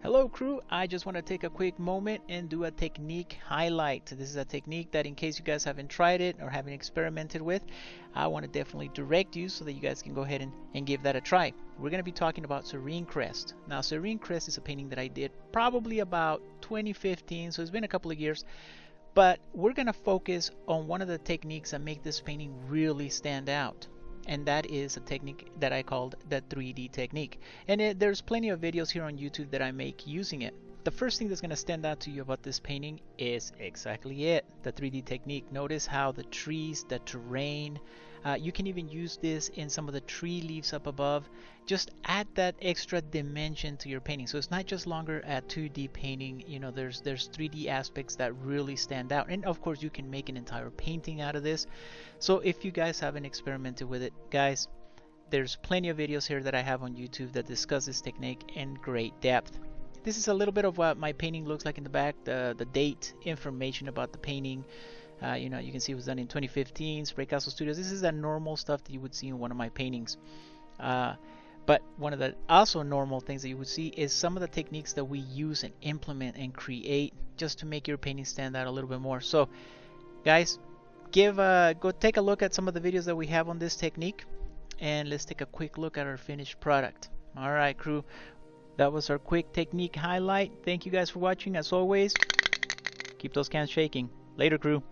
Hello crew, I just want to take a quick moment and do a technique highlight. This is a technique that in case you guys haven't tried it or haven't experimented with, I want to definitely direct you so that you guys can go ahead and give that a try. We're going to be talking about Serene Crest. Now Serene Crest is a painting that I did probably about 2015, so it's been a couple of years. But we're going to focus on one of the techniques that make this painting really stand out. And that is a technique that I called the 3D technique. And there's plenty of videos here on YouTube that I make using it. The first thing that's going to stand out to you about this painting is exactly it, the 3D technique. Notice how the trees, the terrain, you can even use this in some of the tree leaves up above. Just add that extra dimension to your painting. So it's not just longer a 2D painting, you know, there's 3D aspects that really stand out. And of course you can make an entire painting out of this. So if you guys haven't experimented with it, guys, there's plenty of videos here that I have on YouTube that discuss this technique in great depth. This is a little bit of what my painting looks like in the back, the date, information about the painting. You know, you can see it was done in 2015, Spraycasso Studios. This is the normal stuff that you would see in one of my paintings. But one of the also normal things that you would see is some of the techniques that we use and implement and create just to make your painting stand out a little bit more. So, guys, go take a look at some of the videos that we have on this technique, and let's take a quick look at our finished product. All right, crew, that was our quick technique highlight. Thank you guys for watching. As always, keep those cans shaking. Later, crew.